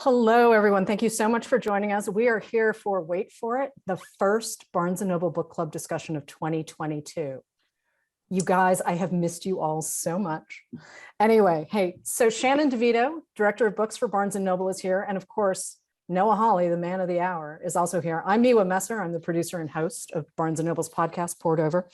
Hello, everyone. Thank you so much for joining us. We are here for, wait for it, the first Barnes & Noble Book Club discussion of 2022. You guys, I have missed you all so much. Anyway, hey, so Shannon Devito, Director of Books for Barnes & Noble is here. And of course, Noah Hawley, the man of the hour, is also here. I'm Miwa Messer. I'm the producer and host of Barnes & Noble's podcast, Poured Over.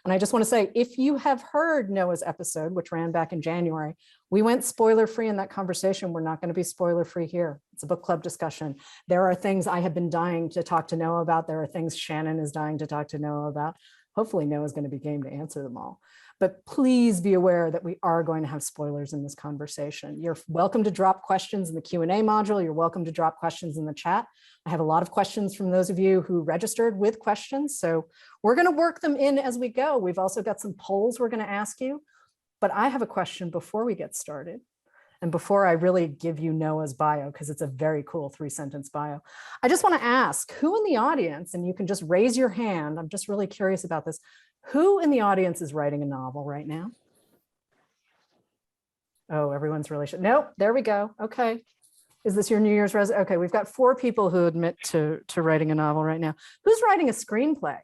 And I just want to say, if you have heard Noah's episode, which ran back in January, we went spoiler-free in that conversation. We're not going to be spoiler-free here. It's a book club discussion. There are things I have been dying to talk to Noah about. There are things Shannon is dying to talk to Noah about. Hopefully Noah's going to be game to answer them all. But please be aware that we are going to have spoilers in this conversation. You're welcome to drop questions in the Q&A module. You're welcome to drop questions in the chat. I have a lot of questions from those of you who registered with questions. So we're going to work them in as we go. We've also got some polls we're going to ask you. But I have a question before we get started. And before I really give you Noah's bio, because it's a very cool 3-sentence bio, I just want to ask who in the audience, and you can just raise your hand. I'm just really curious about this. Who in the audience is writing a novel right now? Oh, everyone's really sure. Nope, there we go. Okay. Is this your New Year's resolution? Okay, we've got 4 people who admit to writing a novel right now. Who's writing a screenplay?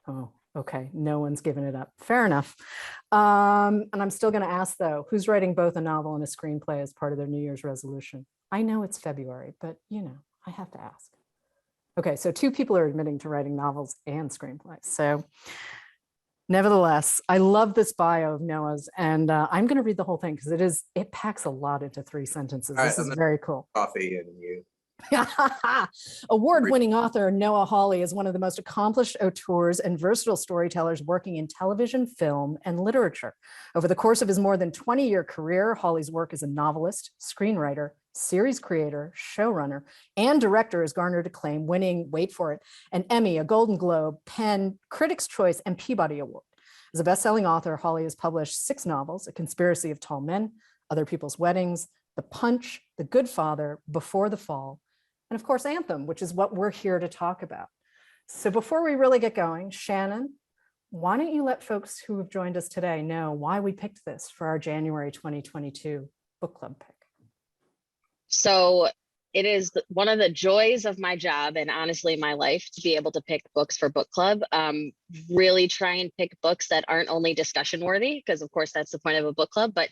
Oh, okay, no one's given it up. Fair enough. And I'm still going to ask, though, who's writing both a novel and a screenplay as part of their New Year's resolution? I know it's February, but, you know, I have to ask. Okay, so 2 people are admitting to writing novels and screenplays. So nevertheless, I love this bio of Noah's, and I'm going to read the whole thing because it packs a lot into 3 sentences. This is very cool. Coffee and you. Award-winning author Noah Hawley is one of the most accomplished auteurs and versatile storytellers working in television, film, and literature. Over the course of his more than 20-year career, Hawley's work as a novelist, screenwriter, series creator, showrunner, and director has garnered acclaim, winning, wait for it, an Emmy, a Golden Globe, PEN, Critics' Choice, and Peabody Award. As a best-selling author, Hawley has published 6 novels: A Conspiracy of Tall Men, Other People's Weddings, The Punch, The Good Father, Before the Fall, and of course, Anthem, which is what we're here to talk about. So before we really get going, Shannon, why don't you let folks who have joined us today know why we picked this for our January 2022 book club pick? So it is one of the joys of my job and honestly my life to be able to pick books for book club. Really try and pick books that aren't only discussion worthy, because of course that's the point of a book club, but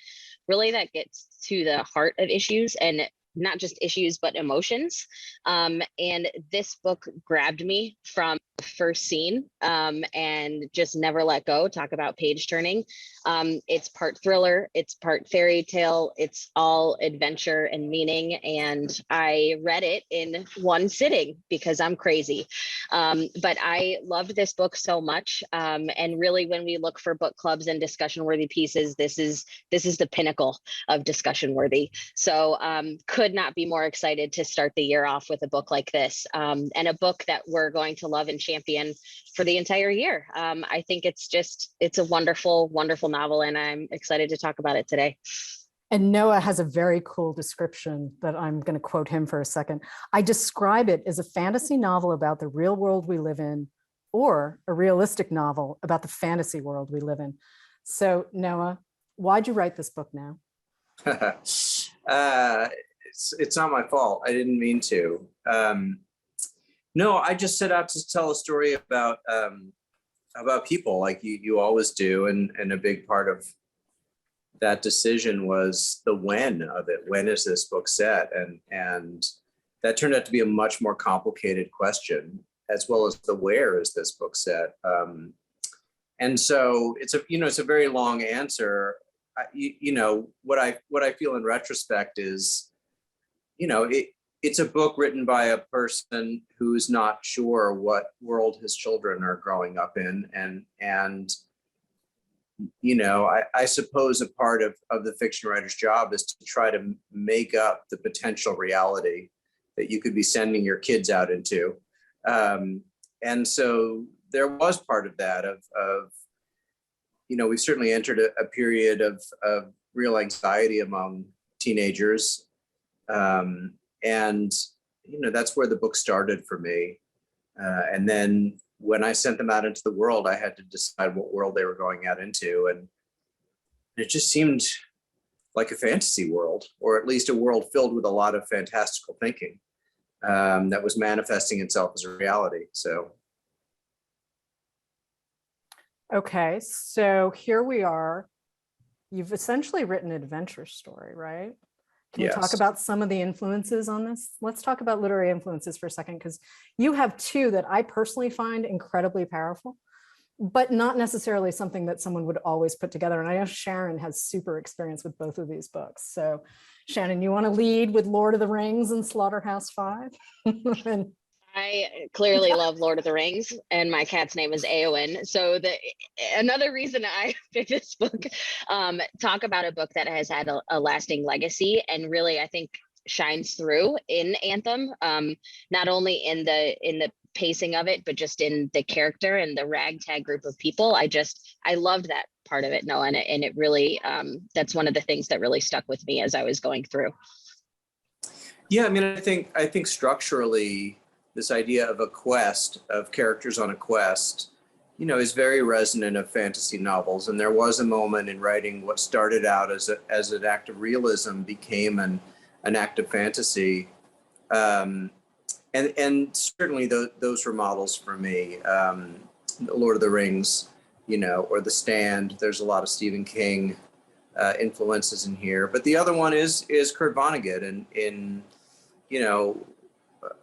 really that gets to the heart of issues, and not just issues, but emotions. And this book grabbed me from the first scene and just never let go. Talk about page turning. It's part thriller, it's part fairy tale, it's all adventure and meaning. And I read it in one sitting because I'm crazy. But I loved this book so much. And really, when we look for book clubs and discussion worthy pieces, this is the pinnacle of discussion worthy. So could not be more excited to start the year off with a book like this, and a book that we're going to love and champion for the entire year. I think it's a wonderful, wonderful novel, and I'm excited to talk about it today. And Noah has a very cool description that I'm going to quote him for a second. I describe it as a fantasy novel about the real world we live in, or a realistic novel about the fantasy world we live in. So Noah, why'd you write this book now? It's not my fault. I didn't mean to. No, I just set out to tell a story about people, like you always do, and a big part of that decision was the when of it. When is this book set? And that turned out to be a much more complicated question, as well as the where is this book set. And so it's a very long answer. What I feel in retrospect is, it's a book written by a person who's not sure what world his children are growing up in. And I suppose a part of the fiction writer's job is to try to make up the potential reality that you could be sending your kids out into. And so there was part of that of we've certainly entered a period of real anxiety among teenagers. And that's where the book started for me. And then when I sent them out into the world, I had to decide what world they were going out into. And it just seemed like a fantasy world, or at least a world filled with a lot of fantastical thinking that was manifesting itself as a reality. So. Okay, so here we are. You've essentially written an adventure story, right? Can we talk Yes. about some of the influences on this? Let's talk about literary influences for a second, because you have two that I personally find incredibly powerful, but not necessarily something that someone would always put together. And I know Sharon has super experience with both of these books. So Shannon, you want to lead with Lord of the Rings and Slaughterhouse-Five? And I clearly love Lord of the Rings, and my cat's name is Eowyn. So another reason I picked this book, talk about a book that has had a lasting legacy, and really I think shines through in Anthem, not only in the pacing of it, but just in the character and the ragtag group of people. I loved that part of it, Noah, and it really that's one of the things that really stuck with me as I was going through. Yeah, I mean, I think structurally, this idea of a quest, of characters on a quest, is very resonant of fantasy novels. And there was a moment in writing what started out as an act of realism became an act of fantasy. And certainly those were models for me. Lord of the Rings, or The Stand. There's a lot of Stephen King influences in here. But the other one is Kurt Vonnegut, and in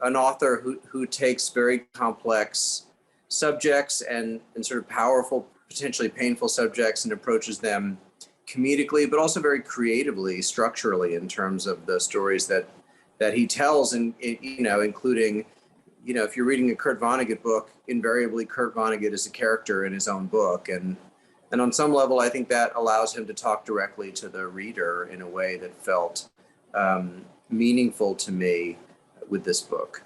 an author who takes very complex subjects and sort of powerful, potentially painful subjects, and approaches them comedically, but also very creatively, structurally, in terms of the stories that he tells, and including, if you're reading a Kurt Vonnegut book, invariably Kurt Vonnegut is a character in his own book, and on some level, I think that allows him to talk directly to the reader in a way that felt meaningful to me with this book.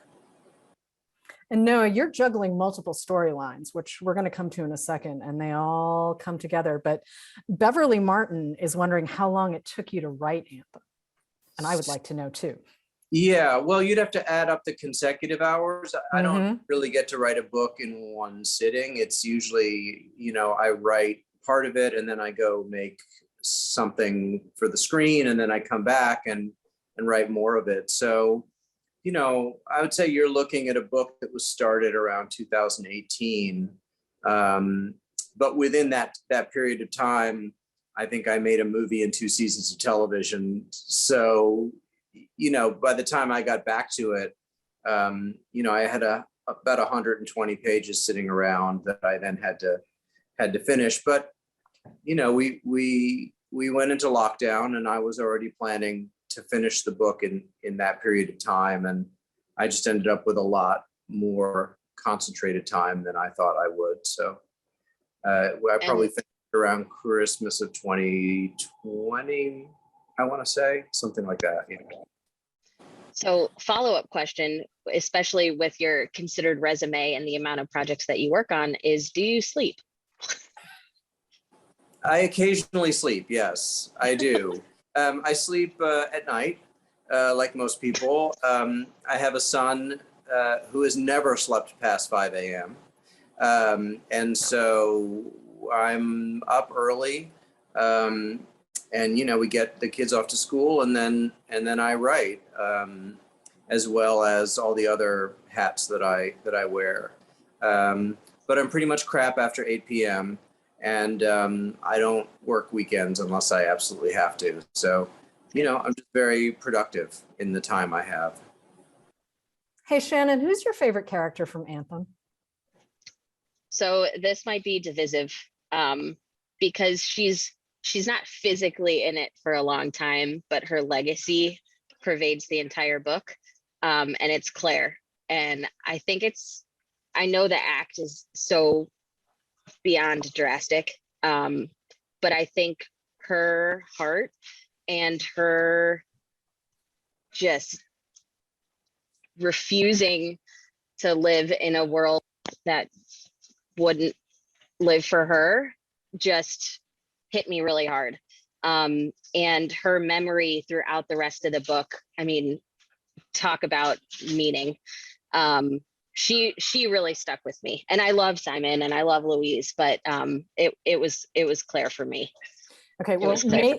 And Noah, you're juggling multiple storylines, which we're going to come to in a second, and they all come together. But Beverly Martin is wondering how long it took you to write Anthem. And I would like to know too. Yeah, well, you'd have to add up the consecutive hours. I don't really get to write a book in one sitting. It's usually, I write part of it and then I go make something for the screen, and then I come back and write more of it. So, I would say you're looking at a book that was started around 2018. But within that period of time, I think I made a movie and 2 seasons of television. So, by the time I got back to it, I had about 120 pages sitting around that I then had to finish. But, we went into lockdown, and I was already planning to finish the book in that period of time. And I just ended up with a lot more concentrated time than I thought I would. So I probably finished around Christmas of 2020, I want to say, something like that. So follow-up question, especially with your considered resume and the amount of projects that you work on, is do you sleep? I occasionally sleep. Yes, I do. I sleep at night, like most people. I have a son who has never slept past 5 a.m. And so I'm up early, and we get the kids off to school, and then I write, as well as all the other hats that I wear. But I'm pretty much crap after 8 p.m. And I don't work weekends unless I absolutely have to. So, I'm just very productive in the time I have. Hey, Shannon, who's your favorite character from Anthem? So this might be divisive, because she's not physically in it for a long time, but her legacy pervades the entire book. And it's Claire. And I know the act is so beyond drastic, but I think her heart and her just refusing to live in a world that wouldn't live for her just hit me really hard. And her memory throughout the rest of the book, I mean, talk about meaning. She really stuck with me, and I love Simon and I love Louise, but it was Claire for me. Okay, It well, was Claire.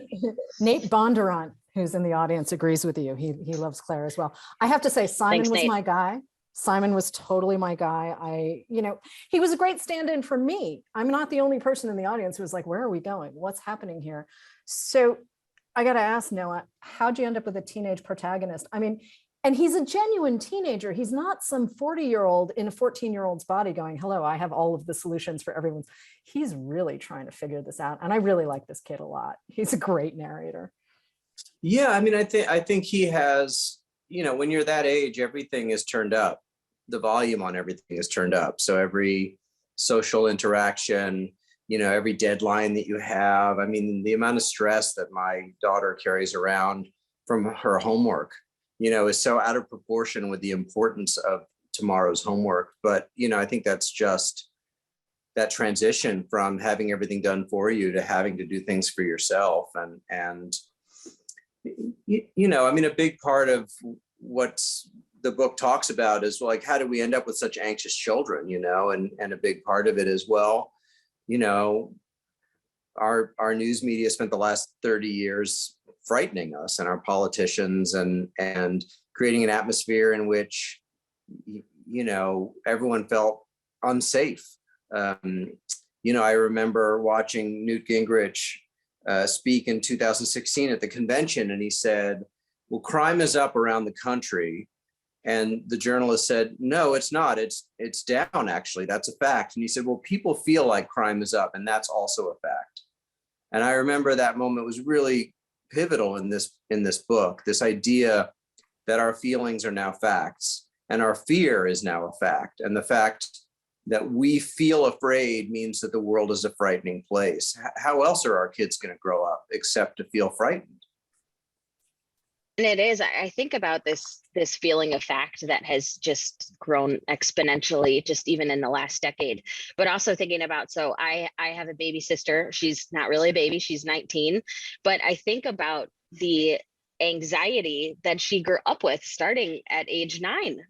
Nate Bondurant, who's in the audience, agrees with you. He loves Claire as well. I have to say, Simon Thanks, was Nate. my guy. Simon was totally my guy. He was a great stand-in for me. I'm not the only person in the audience who was like, where are we going? What's happening here? So I got to ask Noah, how'd you end up with a teenage protagonist? I mean, and he's a genuine teenager. He's not some 40-year-old in a 14-year-old's body going, hello, I have all of the solutions for everyone. He's really trying to figure this out. And I really like this kid a lot. He's a great narrator. Yeah, I mean, I think he has, when you're that age, everything is turned up. The volume on everything is turned up. So every social interaction, every deadline that you have. I mean, the amount of stress that my daughter carries around from her homework, is so out of proportion with the importance of tomorrow's homework. But, I think that's just that transition from having everything done for you to having to do things for yourself. And I mean, a big part of what the book talks about is like, how do we end up with such anxious children, and a big part of it is, well, our news media spent the last 30 years frightening us, and our politicians, and creating an atmosphere in which, everyone felt unsafe. I remember watching Newt Gingrich speak in 2016 at the convention, and he said, well, crime is up around the country. And the journalist said, no, it's not. It's down, actually. That's a fact. And he said, well, people feel like crime is up, and that's also a fact. And I remember that moment was really pivotal in this book, this idea that our feelings are now facts, and our fear is now a fact. And the fact that we feel afraid means that the world is a frightening place. How else are our kids going to grow up except to feel frightened? And it is, I think about this feeling of fact that has just grown exponentially, just even in the last decade. But also thinking about, so I have a baby sister. She's not really a baby, she's 19. But I think about the anxiety that she grew up with starting at age 9,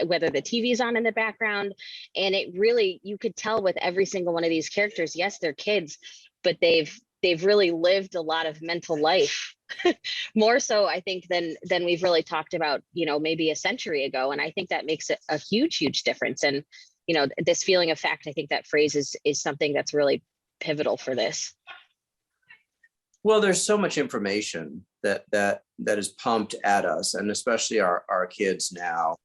whether the TV's on in the background. And it really, you could tell with every single one of these characters, yes, they're kids, but they've really lived a lot of mental life. More so, I think, than we've really talked about, maybe a century ago. And I think that makes it a huge difference. And, this feeling of fact, I think that phrase is something that's really pivotal for this. Well, there's so much information that is pumped at us, and especially our kids now,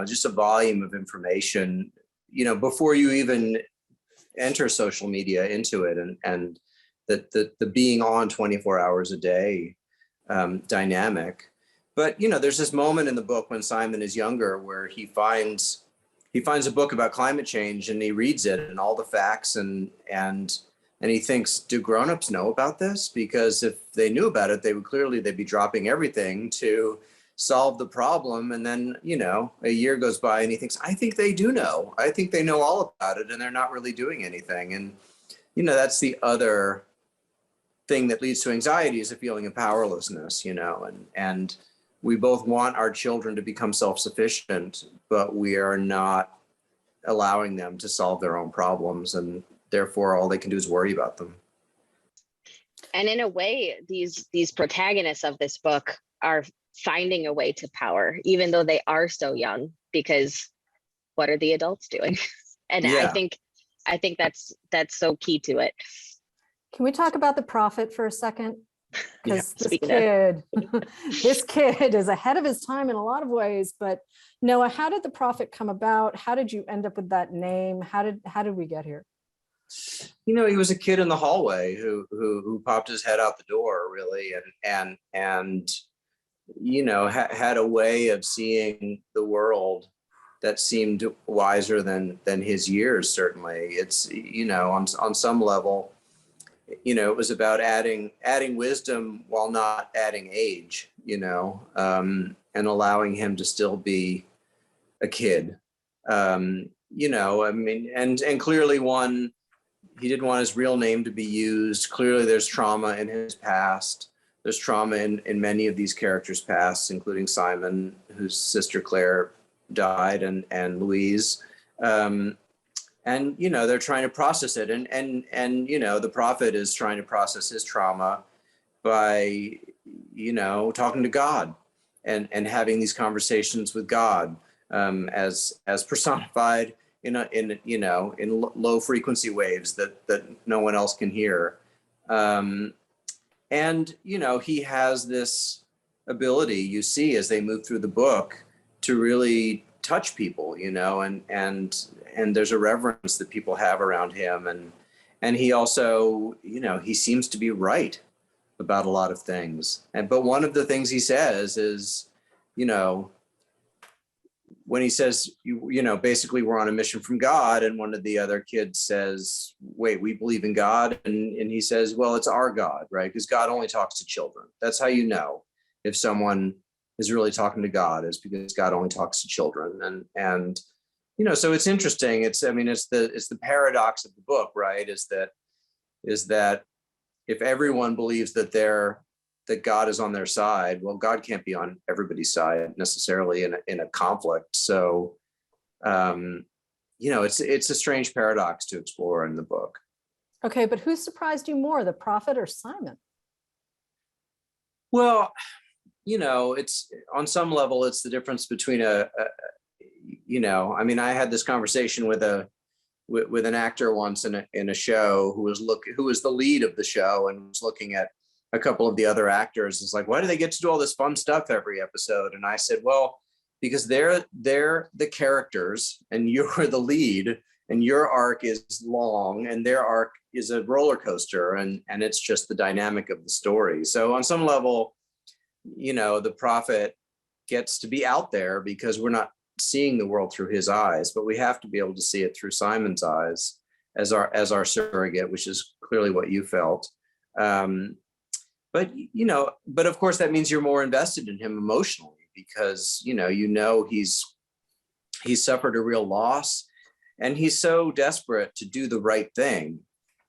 just a volume of information, before you even enter social media into it, and the being on 24 hours a day dynamic. But there's this moment in the book when Simon is younger where he finds a book about climate change, and he reads it and all the facts, and he thinks, do grown-ups know about this? Because if they knew about it, they'd be dropping everything to solve the problem. And then a year goes by and he thinks, I think they do know. I think they know all about it, and they're not really doing anything. And that's the other thing that leads to anxiety, is a feeling of powerlessness, and we both want our children to become self-sufficient, but we are not allowing them to solve their own problems, and therefore all they can do is worry about them. And in a way, these protagonists of this book are finding a way to power, even though they are so young, because what are the adults doing? And yeah. I think that's so key to it. Can we talk about the prophet for a second? Because Yeah, this kid is ahead of his time in a lot of ways. But Noah, how did the prophet come about? How did you end up with that name? How did we get here? He was a kid in the hallway who popped his head out the door, really, and had a way of seeing the world that seemed wiser than his years. Certainly, it's on some level, it was about adding wisdom while not adding age, and allowing him to still be a kid. I mean, and clearly he didn't want his real name to be used. Clearly there's trauma in his past. There's trauma in many of these characters' past, including Simon, whose sister Claire died, and Louise. and they're trying to process it, and the prophet is trying to process his trauma by talking to God and having these conversations with God, as personified in low frequency waves that no one else can hear. And he has this ability, you see, as they move through the book, to really touch people, and there's a reverence that people have around him, and he also, he seems to be right about a lot of things. But one of the things he says is, when he says, basically we're on a mission from God, and one of the other kids says, wait, we believe in God? And he says, well, it's our God, right? Because God only talks to children. That's how you know if someone is really talking to God, is because God only talks to children. And so it's interesting. It's the paradox of the book, right? Is that if everyone believes that God is on their side, well, God can't be on everybody's side necessarily in a conflict. So, it's a strange paradox to explore in the book. Okay, but who surprised you more, the prophet or Simon? Well, it's on some level, it's the difference between I had this conversation with an actor once in a show who was the lead of the show and was looking at a couple of the other actors. It's like, why do they get to do all this fun stuff every episode? And I said, well, because they're the characters and you're the lead, and your arc is long and their arc is a roller coaster, and it's just the dynamic of the story. So on some level, the prophet gets to be out there because we're not seeing the world through his eyes, but we have to be able to see it through Simon's eyes as our surrogate, which is clearly what you felt. But of course that means you're more invested in him emotionally, because he's suffered a real loss, and he's so desperate to do the right thing,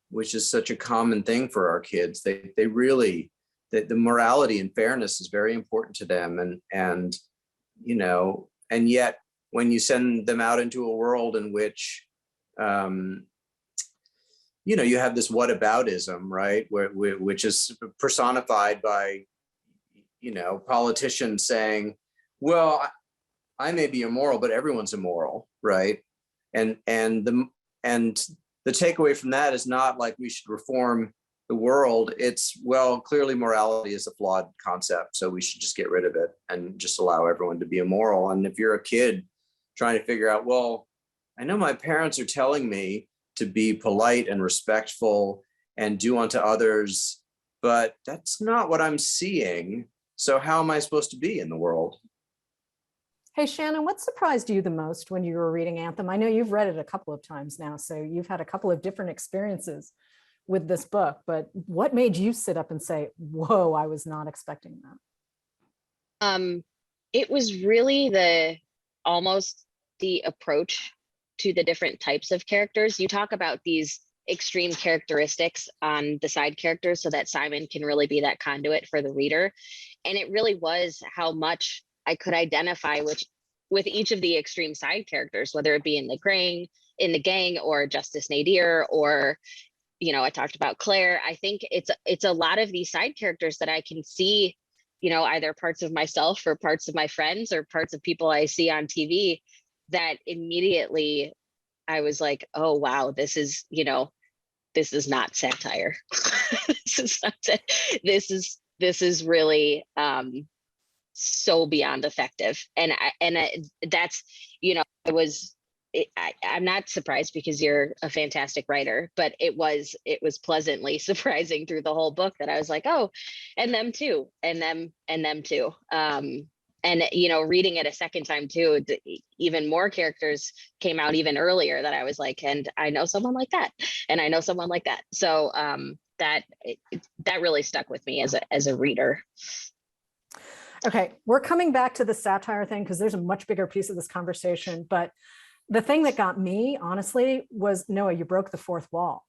which is such a common thing for our kids. They really, the morality and fairness is very important to them, and yet when you send them out into a world in which you have this whataboutism, right, which is personified by politicians saying, well, I may be immoral, but everyone's immoral, right? And the takeaway from that is not like we should reform the world. It's, well, clearly morality is a flawed concept, so we should just get rid of it and just allow everyone to be immoral. And if you're a kid trying to figure out, well, I know my parents are telling me to be polite and respectful and do unto others, but that's not what I'm seeing. So how am I supposed to be in the world? Hey, Shannon, what surprised you the most when you were reading Anthem? I know you've read it a couple of times now, so you've had a couple of different experiences with this book, but what made you sit up and say, whoa, I was not expecting that? It was really almost the approach to the different types of characters. You talk about these extreme characteristics on the side characters so that Simon can really be that conduit for the reader. And it really was how much I could identify with each of the extreme side characters, whether it be in the gang or Justice Nadir, or, I talked about Claire. I think it's a lot of these side characters that I can see, either parts of myself or parts of my friends or parts of people I see on TV, that immediately I was like, oh, wow, this is not satire. This is really so beyond effective. That's, I'm not surprised because you're a fantastic writer, but it was pleasantly surprising through the whole book that I was like, oh, and them too, and them too. And reading it a second time too, even more characters came out even earlier that I was like, and I know someone like that, and I know someone like that. So that really stuck with me as a reader. Okay, we're coming back to the satire thing because there's a much bigger piece of this conversation. But the thing that got me, honestly, was, Noah, you broke the fourth wall.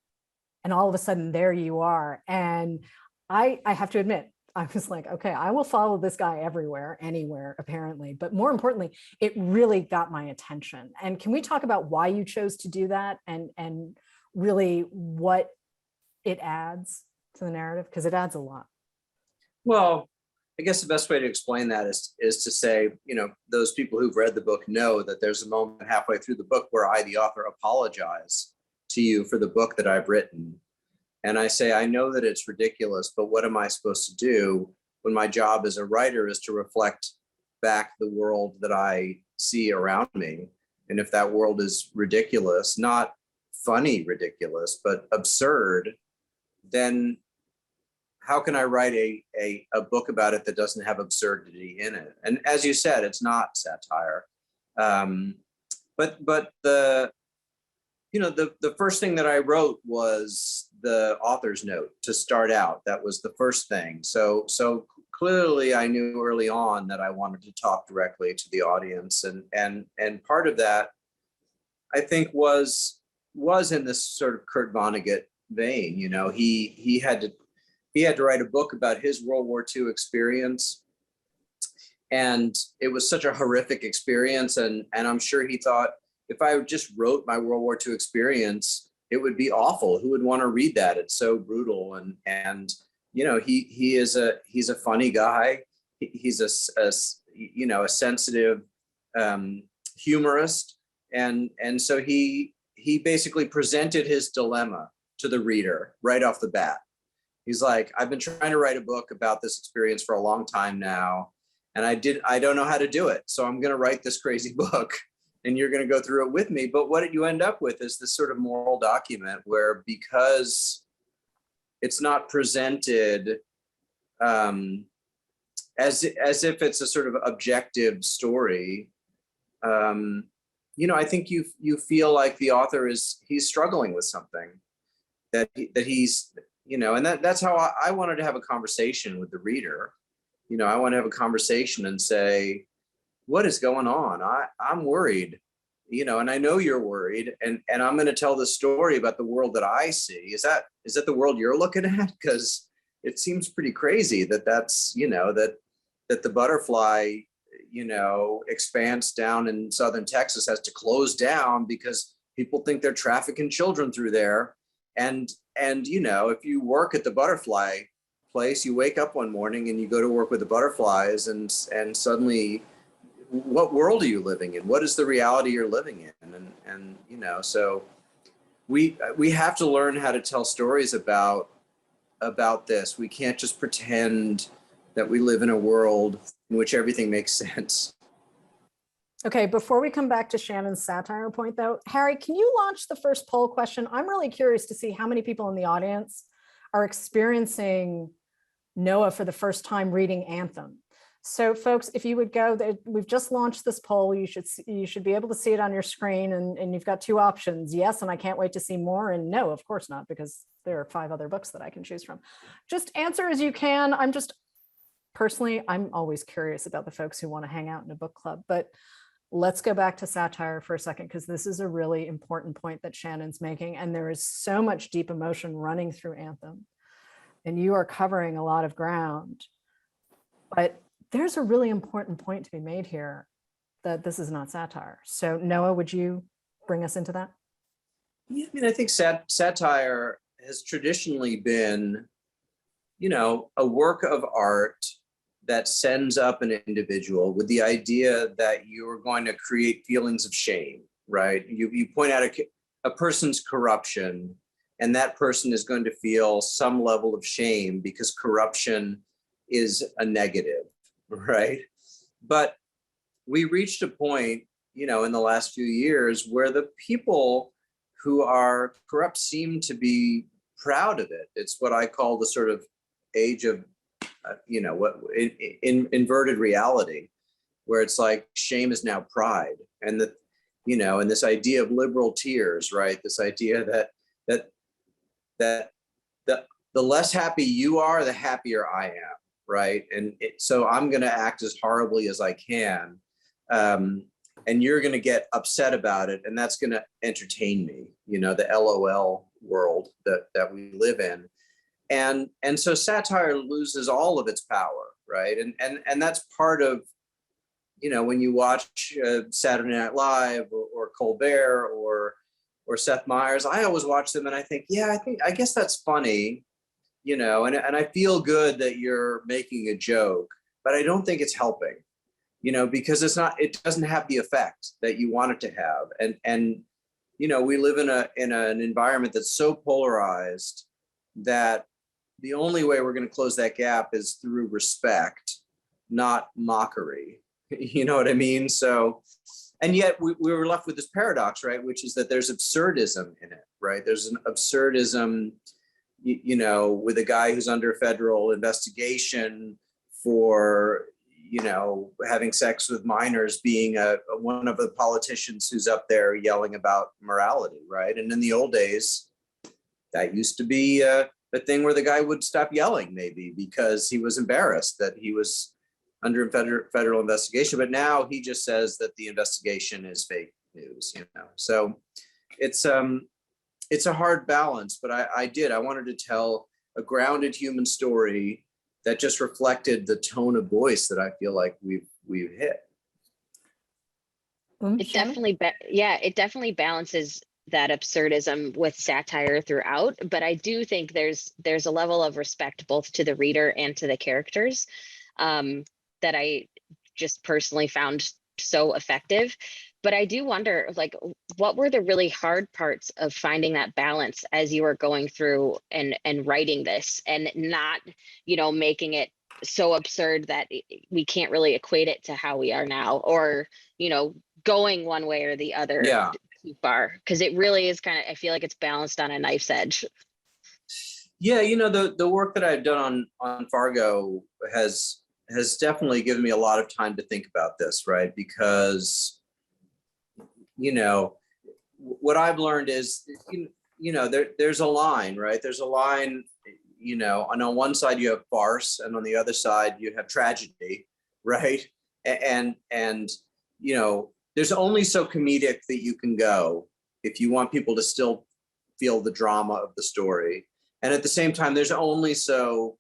And all of a sudden, there you are. And I have to admit, I was like, okay, I will follow this guy everywhere, anywhere, apparently. But more importantly, it really got my attention. And can we talk about why you chose to do that and really what it adds to the narrative? Because it adds a lot. Well, I guess the best way to explain that is to say, those people who've read the book know that there's a moment halfway through the book where I, the author, apologize to you for the book that I've written. And I say, I know that it's ridiculous, but what am I supposed to do when my job as a writer is to reflect back the world that I see around me? And if that world is ridiculous, not funny ridiculous, but absurd, then how can I write a book about it that doesn't have absurdity in it? And as you said, it's not satire. But the first thing that I wrote was the author's note to start out. That was the first thing. So clearly I knew early on that I wanted to talk directly to the audience. And part of that, I think, was in this sort of Kurt Vonnegut vein. He had to write a book about his World War II experience. And it was such a horrific experience. And I'm sure he thought, if I just wrote my World War II experience, it would be awful. Who would want to read that? It's so brutal. And he's a funny guy. He's a sensitive humorist. And so he basically presented his dilemma to the reader right off the bat. He's like, I've been trying to write a book about this experience for a long time now, and I don't know how to do it. So I'm going to write this crazy book, and you're going to go through it with me. But what you end up with is this sort of moral document where, because it's not presented as if it's a sort of objective story, I think you feel like the author he's struggling with something that he's. And that's how I wanted to have a conversation with the reader. I want to have a conversation and say, what is going on? I'm worried, and I know you're worried, and I'm going to tell the story about the world that I see. Is that the world you're looking at? Because it seems pretty crazy that's that the butterfly, expanse down in southern Texas has to close down because people think they're trafficking children through there. And if you work at the butterfly place, you wake up one morning and you go to work with the butterflies, and suddenly, what world are you living in? What is the reality you're living in? And so we have to learn how to tell stories about this. We can't just pretend that we live in a world in which everything makes sense. Okay, before we come back to Shannon's satire point, though, Harry, can you launch the first poll question? I'm really curious to see how many people in the audience are experiencing Noah for the first time reading Anthem. So, folks, if you would go, we've just launched this poll. You should be able to see it on your screen, and you've got two options: yes, and I can't wait to see more, and no, of course not, because there are 5 other books that I can choose from. Just answer as you can. Personally, I'm always curious about the folks who want to hang out in a book club, but let's go back to satire for a second, because this is a really important point that Shannon's making. And there is so much deep emotion running through Anthem, and you are covering a lot of ground. But there's a really important point to be made here, that this is not satire. So Noah, would you bring us into that? Yeah, I think satire has traditionally been, a work of art that sends up an individual with the idea that you are going to create feelings of shame, right? You point out a person's corruption, and that person is going to feel some level of shame because corruption is a negative, right? But we reached a point, in the last few years where the people who are corrupt seem to be proud of it. It's what I call the sort of age of inverted reality, where it's like shame is now pride, and and this idea of liberal tears, right? This idea that the less happy you are, the happier I am, right? And so I'm going to act as horribly as I can, and you're going to get upset about it, and that's going to entertain me. The LOL world that we live in. And so satire loses all of its power, right? And that's part of, when you watch Saturday Night Live or Colbert or Seth Meyers, I always watch them and I think, yeah, I guess that's funny, and I feel good that you're making a joke, but I don't think it's helping, because it doesn't have the effect that you want it to have. And we live in an environment that's so polarized that the only way we're going to close that gap is through respect, not mockery. You know what I mean? So, and yet we were left with this paradox, right? Which is that there's absurdism in it, right? There's an absurdism, with a guy who's under federal investigation for, having sex with minors being one of the politicians who's up there yelling about morality, right? And in the old days, that used to be a thing where the guy would stop yelling maybe because he was embarrassed that he was under federal investigation. But now he just says that the investigation is fake news, So it's a hard balance, but I wanted to tell a grounded human story that just reflected the tone of voice that I feel like we've hit. It definitely balances that absurdism with satire throughout, but I do think there's a level of respect both to the reader and to the characters that I just personally found so effective. But I do wonder, what were the really hard parts of finding that balance as you were going through and writing this, and not, making it so absurd that we can't really equate it to how we are now, or, going one way or the other too far? Because it really is I feel like it's balanced on a knife's edge. Yeah, the work that I've done on Fargo has definitely given me a lot of time to think about this, right? Because what I've learned is, there's a line, right? There's a line, and on one side you have farce, and on the other side you have tragedy, right? And there's only so comedic that you can go if you want people to still feel the drama of the story. And at the same time, there's only so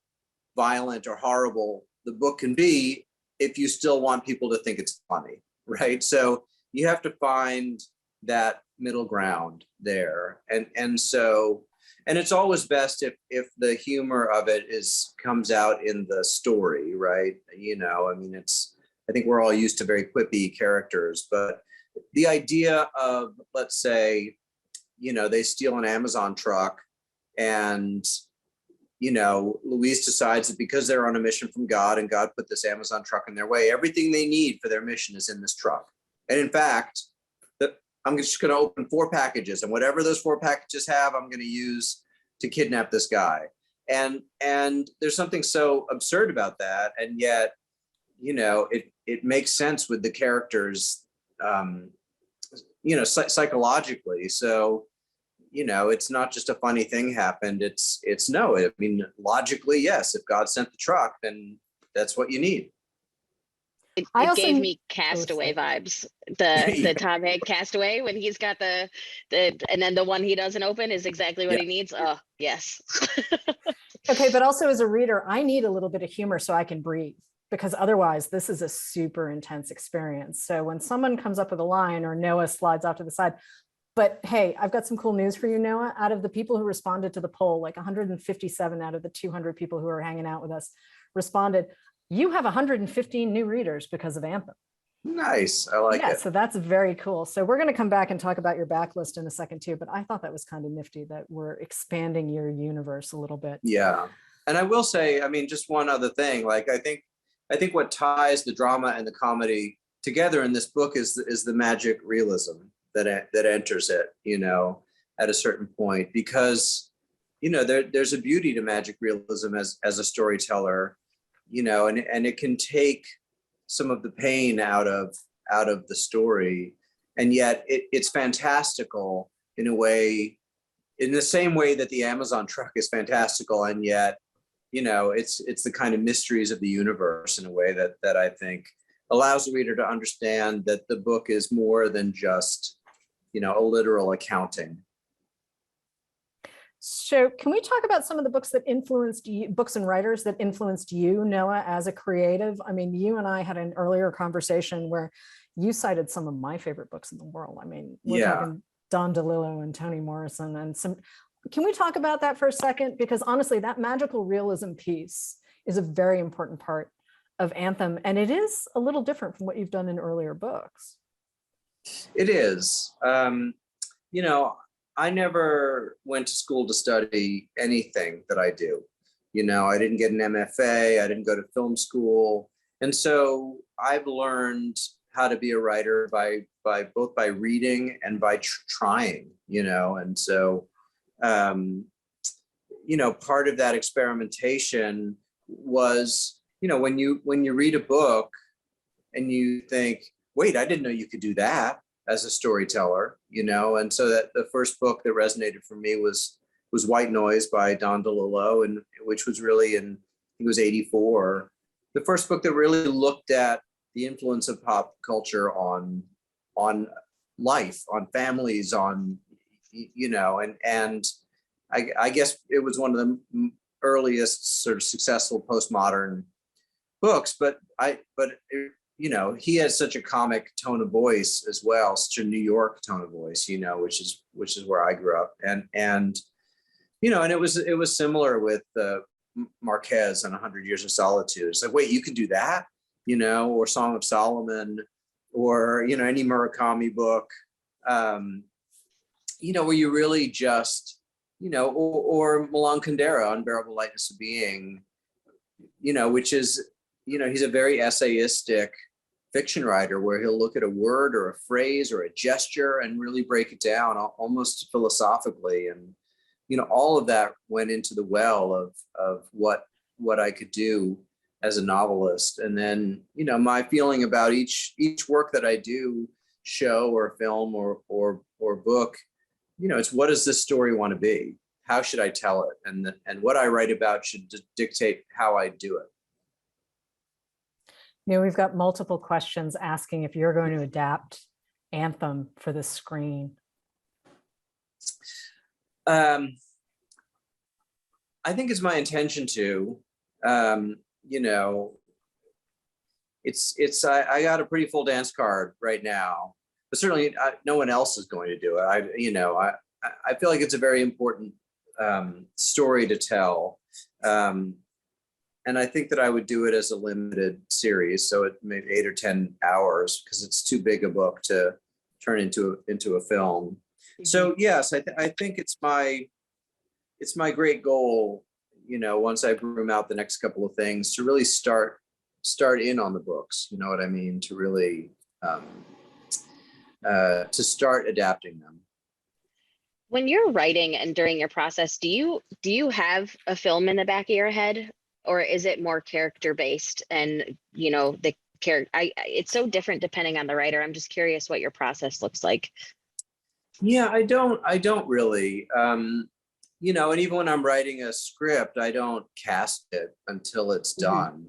violent or horrible the book can be if you still want people to think it's funny, right? So you have to find that middle ground there. And it's always best if the humor of it comes out in the story, right? I think we're all used to very quippy characters, but the idea of, let's say, they steal an Amazon truck and Louise decides that because they're on a mission from God and God put this Amazon truck in their way, everything they need for their mission is in this truck. And in fact, I'm just going to open 4 packages, and whatever those 4 packages have, I'm going to use to kidnap this guy. And there's something so absurd about that. And yet, it makes sense with the characters, psychologically. So, it's not just a funny thing happened. It's no, logically, yes, if God sent the truck, then that's what you need. It gave me Castaway vibes. The Tom Hanks Castaway, when he's got the and then the one he doesn't open is exactly what he needs. Oh, yes. Okay, but also as a reader, I need a little bit of humor so I can breathe, because otherwise this is a super intense experience. So when someone comes up with a line or Noah slides off to the side, but hey, I've got some cool news for you, Noah. Out of the people who responded to the poll, 157 out of the 200 people who are hanging out with us responded. You have 115 new readers because of Anthem. Nice. I like it. So that's very cool. So we're going to come back and talk about your backlist in a second too, but I thought that was kind of nifty that we're expanding your universe a little bit. Yeah. And I will say, just one other thing, I think what ties the drama and the comedy together in this book is the magic realism that enters it, at a certain point, because, there's a beauty to magic realism as a storyteller, and it can take some of the pain out of the story, and yet it's fantastical in a way, in the same way that the Amazon truck is fantastical, and yet it's the kind of mysteries of the universe in a way that I think allows the reader to understand that the book is more than just a literal accounting. So can we talk about some of the books that influenced you, books and writers that influenced you, Noah, as a creative? I mean, you and I had an earlier conversation where you cited some of my favorite books in the world. I mean, we're Yeah. talking Don DeLillo and Toni Morrison and some. Can we talk about that for a second? Because honestly, that magical realism piece is a very important part of Anthem, and it is a little different from what you've done in earlier books. It is. You know, I never went to school to study anything that I do. You know, I didn't get an MFA, I didn't go to film school. And so I've learned how to be a writer by both by reading and by trying, you know. And so, you know, part of that experimentation was, you know, when you read a book and you think, wait, I didn't know you could do that as a storyteller, you know. And so that the first book that resonated for me was White Noise by Don DeLillo, and which was really in, I think it was 84. The first book that really looked at the influence of pop culture on life, on families, on, you know, and I guess it was one of the earliest sort of successful postmodern books, but you know, he has such a comic tone of voice as well, such a New York tone of voice, you know, which is where I grew up, and you know, and it was similar with Marquez and 100 Years of Solitude. It's like, wait, you can do that, you know, or Song of Solomon, or, you know, any Murakami book, you know, where you really just, you know, or Milan Kundera, Unbearable Lightness of Being, you know, which is, you know, he's a very essayistic fiction writer where he'll look at a word or a phrase or a gesture and really break it down almost philosophically. And, you know, all of that went into the well of what I could do as a novelist. And then, you know, my feeling about each work that I do, show or film or book, you know, it's, what does this story want to be? How should I tell it? And what I write about should dictate how I do it. You know, we've got multiple questions asking if you're going to adapt Anthem for the screen. I think it's my intention to. You know, I got a pretty full dance card right now, but certainly no one else is going to do it. I feel like it's a very important story to tell. And I think that I would do it as a limited series, so it maybe 8 or 10 hours, because it's too big a book to turn into a film. Mm-hmm. So yes, I think it's my great goal, you know, once I broom out the next couple of things, to really start in on the books. You know what I mean? To really to start adapting them. When you're writing and during your process, do you have a film in the back of your head? Or is it more character based? And, you know, the character, it's so different depending on the writer. I'm just curious what your process looks like. Yeah, I don't really, you know, and even when I'm writing a script, I don't cast it until it's done,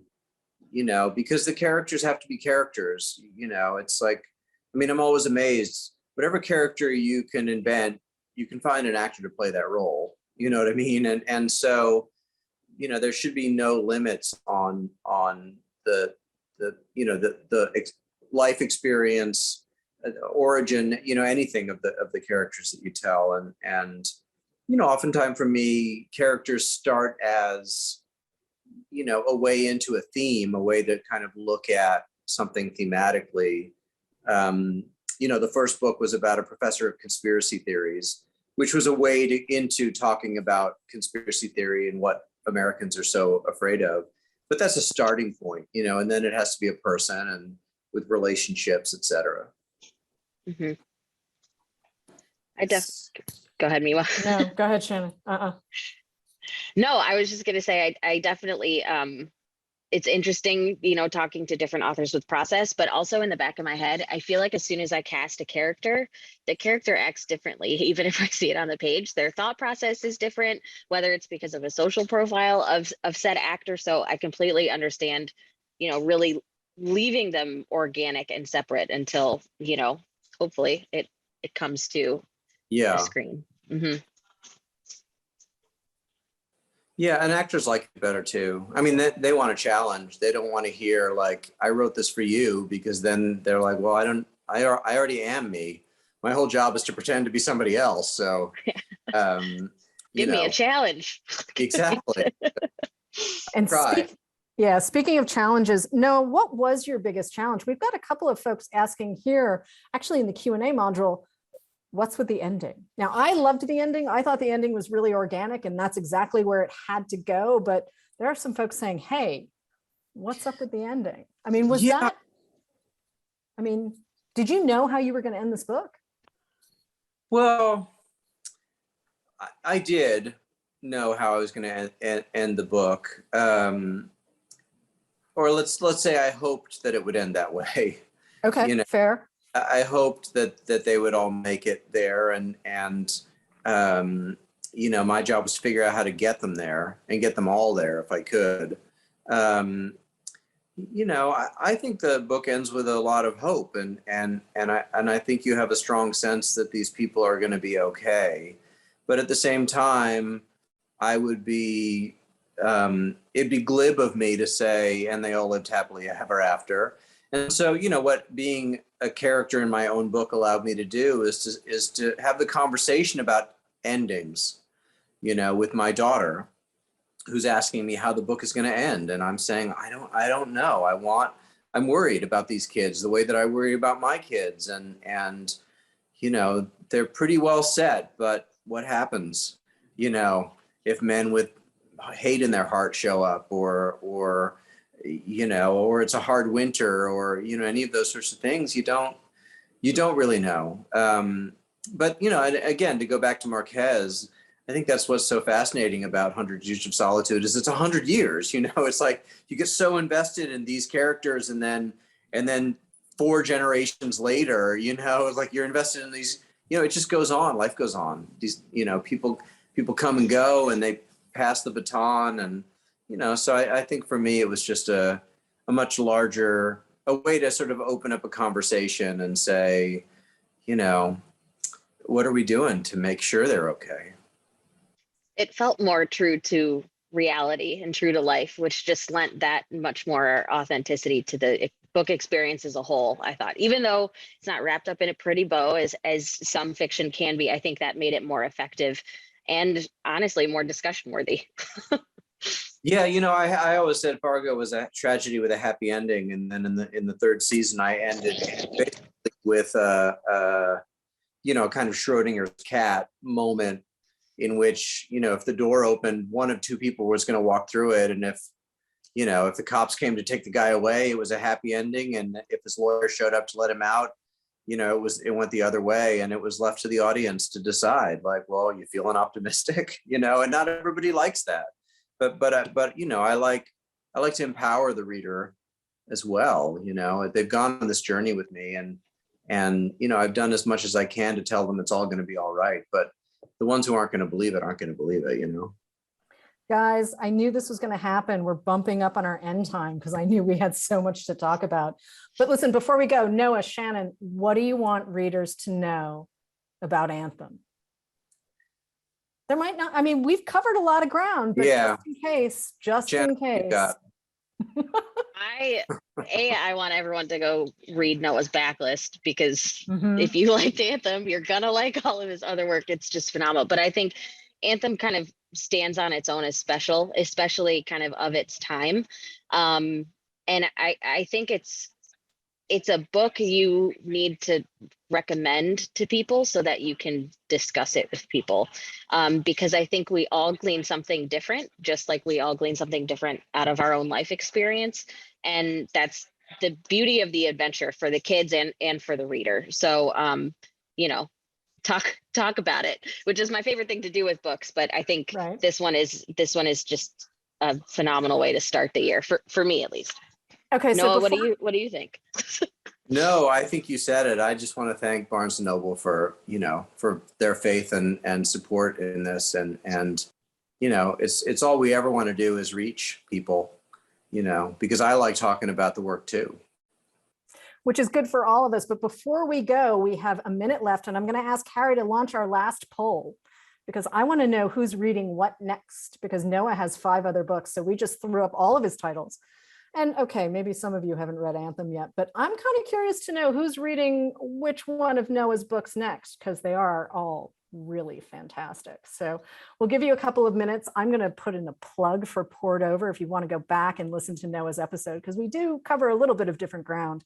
you know, because the characters have to be characters, you know. It's like, I mean, I'm always amazed, whatever character you can invent, you can find an actor to play that role, you know what I mean? And so, you know, there should be no limits on the you know, the life experience, origin, you know, anything of the characters that you tell. And you know, oftentimes for me, characters start as, you know, a way into a theme, a way to kind of look at something thematically. You know, the first book was about a professor of conspiracy theories, which was a way into talking about conspiracy theory and what Americans are so afraid of. But that's a starting point, you know, and then it has to be a person and with relationships, etc. Mm-hmm. Go ahead, Miwa. No, go ahead, Shannon. No, I was just going to say, I definitely, it's interesting, you know, talking to different authors with process, but also in the back of my head, I feel like as soon as I cast a character, the character acts differently. Even if I see it on the page, their thought process is different, whether it's because of a social profile of said actor. So I completely understand, you know, really leaving them organic and separate until, you know, hopefully it comes to the screen. Mm-hmm. Yeah, and actors like it better too. I mean, they want a challenge. They don't want to hear like, I wrote this for you, because then they're like, well, I already am me. My whole job is to pretend to be somebody else. So, you Give me a know, challenge. exactly. And Try. speaking of challenges, Noah, what was your biggest challenge? We've got a couple of folks asking here, actually in the Q&A module, what's with the ending? Now, I loved the ending. I thought the ending was really organic, and that's exactly where it had to go. But there are some folks saying, hey, what's up with the ending? I mean, did you know how you were going to end this book? Well, I did know how I was going to end the book. Or let's say I hoped that it would end that way. Okay, You know, fair. I hoped that they would all make it there, and you know, my job was to figure out how to get them there and get them all there if I could. You know, I think the book ends with a lot of hope, and I think you have a strong sense that these people are going to be okay. But at the same time, I would be it'd be glib of me to say, and they all lived happily ever after. And so, you know, what being a character in my own book allowed me to do is to have the conversation about endings, you know, with my daughter, who's asking me how the book is going to end. And I'm saying, I don't know. I'm worried about these kids the way that I worry about my kids. And, you know, they're pretty well set, but what happens, you know, if men with hate in their heart show up, or, you know, or it's a hard winter, or, you know, any of those sorts of things, you don't really know. But, you know, and again, to go back to Marquez, I think that's what's so fascinating about 100 Years of Solitude is it's 100 years, you know, it's like you get so invested in these characters, and then 4 generations later, you know, it's like you're invested in these, you know, it just goes on, life goes on. These, you know, people come and go, and they pass the baton, and, you know, so I think for me, it was just a much larger, a way to sort of open up a conversation and say, you know, what are we doing to make sure they're okay? It felt more true to reality and true to life, which just lent that much more authenticity to the book experience as a whole. I thought, even though it's not wrapped up in a pretty bow as some fiction can be, I think that made it more effective and honestly more discussion worthy. Yeah, you know, I always said Fargo was a tragedy with a happy ending, and then in the 3rd season, I ended basically with you know, kind of Schrodinger's cat moment, in which, you know, if the door opened, one of 2 people was going to walk through it, and if, you know, if the cops came to take the guy away, it was a happy ending, and if his lawyer showed up to let him out, you know, it went the other way, and it was left to the audience to decide, like, well, you feeling optimistic, you know, and not everybody likes that. But you know, I like to empower the reader as well. You know, they've gone on this journey with me, and you know, I've done as much as I can to tell them it's all going to be all right. But the ones who aren't going to believe it aren't going to believe it. You know. Guys, I knew this was going to happen. We're bumping up on our end time because I knew we had so much to talk about. But listen, before we go, Noah, Shannon, what do you want readers to know about Anthem? There might not, I mean, we've covered a lot of ground, but Yeah. just in case. I want everyone to go read Noah's backlist, because Mhm. if you liked Anthem, you're gonna like all of his other work. It's just phenomenal. But I think Anthem kind of stands on its own as special, especially kind of its time. And I think it's a book you need to recommend to people so that you can discuss it with people. Because I think we all glean something different, just like we all glean something different out of our own life experience. And that's the beauty of the adventure for the kids and for the reader. So, you know, talk about it, which is my favorite thing to do with books. But I think Right. this one is just a phenomenal way to start the year for me, at least. Okay, so Noah, what do you think? No, I think you said it. I just want to thank Barnes and Noble for, you know, for their faith and support in this. And, you know, it's all we ever want to do is reach people, you know, because I like talking about the work too. Which is good for all of us. But before we go, we have a minute left, and I'm going to ask Harry to launch our last poll, because I want to know who's reading what next, because Noah has 5 other books. So we just threw up all of his titles. And okay, maybe some of you haven't read Anthem yet, but I'm kind of curious to know who's reading which one of Noah's books next, because they are all really fantastic. So we'll give you a couple of minutes. I'm going to put in a plug for Poured Over if you want to go back and listen to Noah's episode, because we do cover a little bit of different ground.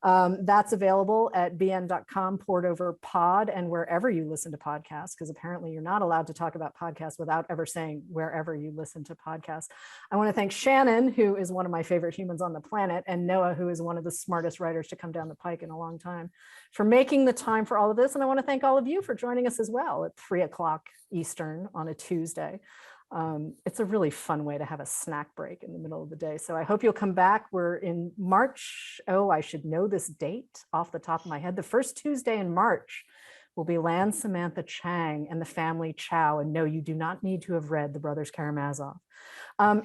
That's available at bn.com, Poured Over Pod, and wherever you listen to podcasts, because apparently you're not allowed to talk about podcasts without ever saying wherever you listen to podcasts. I want to thank Shannon, who is one of my favorite humans on the planet, and Noah, who is one of the smartest writers to come down the pike in a long time, for making the time for all of this. And I want to thank all of you for joining us as well at 3 o'clock Eastern on a Tuesday. It's a really fun way to have a snack break in the middle of the day. So I hope you'll come back. We're in March. Oh, I should know this date off the top of my head. The first Tuesday in March will be Lan Samantha Chang and the Family Chow. And no, you do not need to have read The Brothers Karamazov.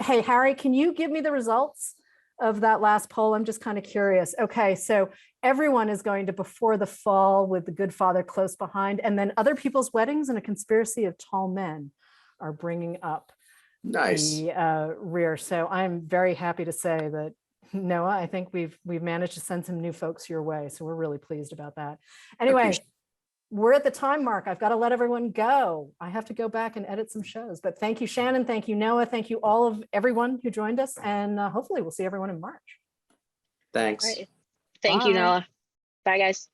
Hey, Harry, can you give me the results of that last poll? I'm just kind of curious. Okay, so everyone is going to Before the Fall with The Good Father close behind, and then Other People's Weddings and A Conspiracy of Tall Men are bringing up the rear. So I'm very happy to say that, Noah, I think we've managed to send some new folks your way. So we're really pleased about that. Anyway, we're at the time mark. I've got to let everyone go. I have to go back and edit some shows. But thank you, Shannon. Thank you, Noah. Thank you all of everyone who joined us. And hopefully we'll see everyone in March. Thanks. Right. Thank you, Noah. Bye, guys.